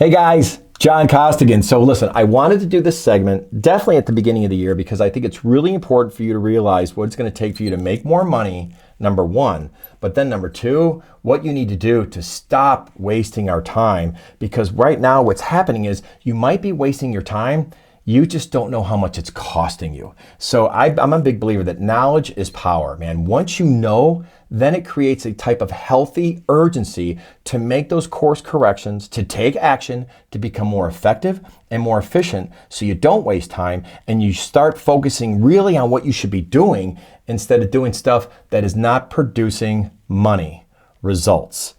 Hey guys, John Costigan. So listen, I wanted to do this segment definitely at the beginning of the year because I think it's really important for you to realize what it's going to take for you to make more money, number one. But then number two, what you need to do to stop wasting our time. Because right now what's happening is you might be wasting your time. You just don't know how much it's costing you. So I'm a big believer that knowledge is power, man. Once you know, then it creates a type of healthy urgency to make those course corrections, to take action, to become more effective and more efficient so you don't waste time and you start focusing really on what you should be doing instead of doing stuff that is not producing money, results,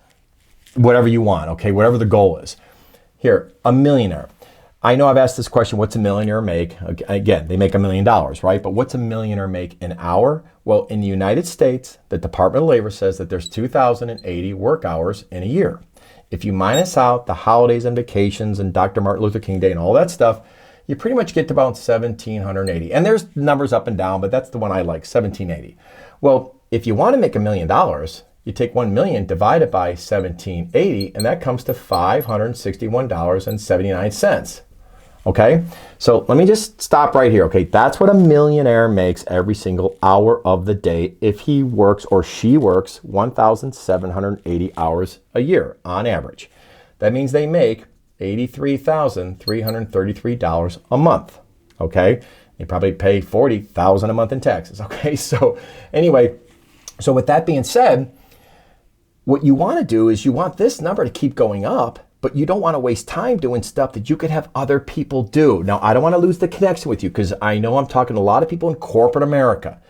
whatever you want, okay, whatever the goal is. Here, a millionaire. I know I've asked this question, what's a millionaire make? Again, they make $1 million, right? But what's a millionaire make an hour? Well, in the United States, the Department of Labor says that there's 2,080 work hours in a year. If you minus out the holidays and vacations and Dr. Martin Luther King Day and all that stuff, you pretty much get to about 1,780. And there's numbers up and down, but that's the one I like, 1,780. Well, if you want to make $1 million, you take 1 million, divide it by 1,780, and that comes to $561.79. Okay, so let me just stop right here. Okay, that's what a millionaire makes every single hour of the day if he works or she works 1,780 hours a year on average. That means they make $83,333 a month. Okay, they probably pay $40,000 a month in taxes. Okay, so anyway, so with that being said, what you want to do is you want this number to keep going up, but you don't want to waste time doing stuff that you could have other people do. Now, I don't want to lose the connection with you because I know I'm talking to a lot of people in corporate America.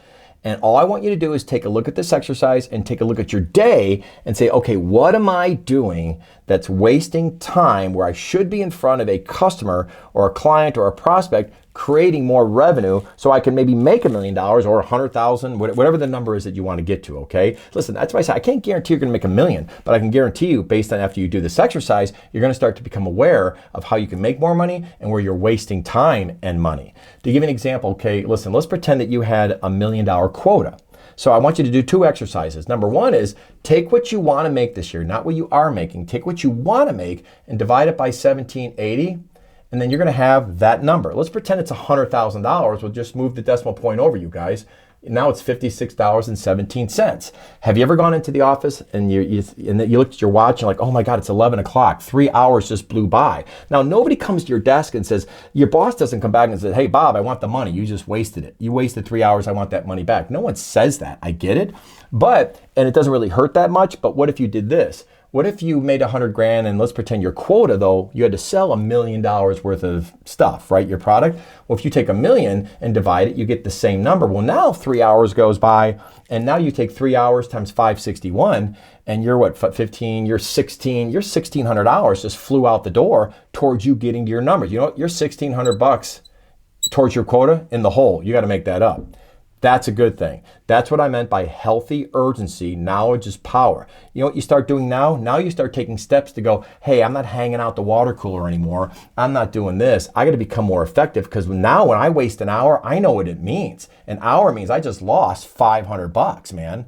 And all I want you to do is take a look at this exercise and take a look at your day and say, okay, what am I doing that's wasting time where I should be in front of a customer or a client or a prospect creating more revenue so I can maybe make $1 million or 100,000, whatever the number is that you want to get to, okay? Listen, that's why I say I can't guarantee you're going to make $1 million, but I can guarantee you based on after you do this exercise, you're going to start to become aware of how you can make more money and where you're wasting time and money. To give you an example, okay, listen, let's pretend that you had $1 million quota. So I want you to do two exercises. Number one is take what you want to make this year, not what you are making. Take what you want to make and divide it by 1,780. And then you're going to have that number. Let's pretend it's $100,000. We'll just move the decimal point over, you guys. Now it's $56.17. Have you ever gone into the office and you looked at your watch and you're like, oh my God, it's 11 o'clock. 3 hours just blew by. Now, nobody comes to your desk and says, your boss doesn't come back and says, hey, Bob, I want the money. You just wasted it. You wasted 3 hours. I want that money back. No one says that. I get it. And it doesn't really hurt that much. But what if you did this? What if you made 100 grand and let's pretend your quota though, you had to sell $1 million worth of stuff, right? Your product. Well, if you take $1 million and divide it, you get the same number. Well, now 3 hours goes by and now you take 3 hours times 561 and you're what, 15, you're 16, your $1,600 just flew out the door towards you getting to your numbers. You know what? You're $1,600 towards your quota in the hole. You got to make that up. That's a good thing. That's what I meant by healthy urgency. Knowledge is power. You know what you start doing now? Now you start taking steps to go, hey, I'm not hanging out the water cooler anymore. I'm not doing this. I got to become more effective because now when I waste an hour, I know what it means. An hour means I just lost $500, man.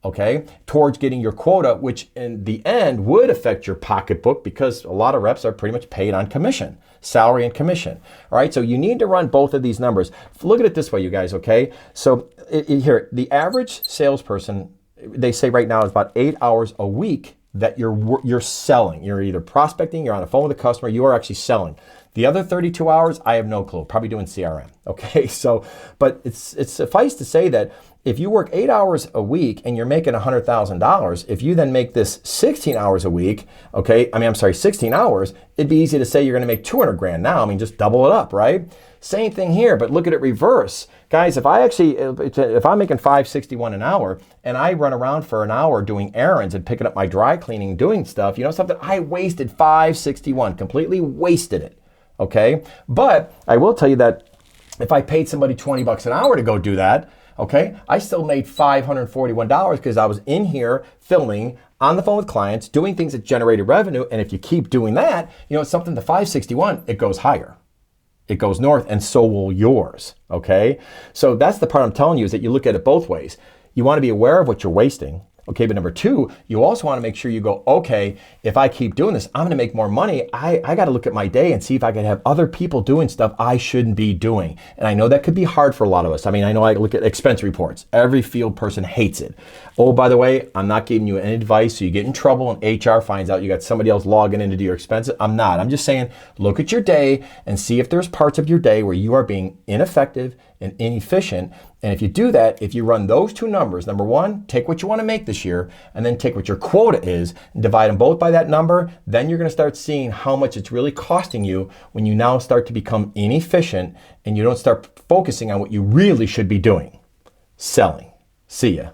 Okay, towards getting your quota, which in the end would affect your pocketbook because a lot of reps are pretty much paid on commission, salary and commission. All right, so you need to run both of these numbers. Look at it this way, you guys, okay? So here, the average salesperson, they say right now is about 8 hours a week that you're selling. You're either prospecting, you're on the phone with a customer, you are actually selling. The other 32 hours, I have no clue, probably doing CRM, okay? So, but it's suffice to say that if you work 8 hours a week and you're making $100,000, if you then make this 16 hours a week, okay, 16 hours, it'd be easy to say you're gonna make 200 grand now. Just double it up, right? Same thing here, but look at it reverse. Guys, if I'm making $561 an hour and I run around for an hour doing errands and picking up my dry cleaning, doing stuff, you know something, I wasted $561, completely wasted it, okay? But I will tell you that if I paid somebody $20 an hour to go do that, okay, I still made $541 because I was in here filming, on the phone with clients, doing things that generated revenue. And if you keep doing that, you know, it's something to 561, it goes higher. It goes north and so will yours, okay? So that's the part I'm telling you is that you look at it both ways. You want to be aware of what you're wasting, Okay, but number two, you also want to make sure you go, okay, if I keep doing this, I'm going to make more money. I got to look at my day and see if I can have other people doing stuff I shouldn't be doing. And I know that could be hard for a lot of us. I mean, I know I look at expense reports. Every field person hates it. Oh, by the way, I'm not giving you any advice so you get in trouble and HR finds out you got somebody else logging in to do your expenses. I'm not. I'm just saying, look at your day and see if there's parts of your day where you are being ineffective and inefficient. And if you do that, if you run those two numbers, number one, take what you want to make this year, and then take what your quota is and divide them both by that number, then you're going to start seeing how much it's really costing you when you now start to become inefficient and you don't start focusing on what you really should be doing, selling. See ya.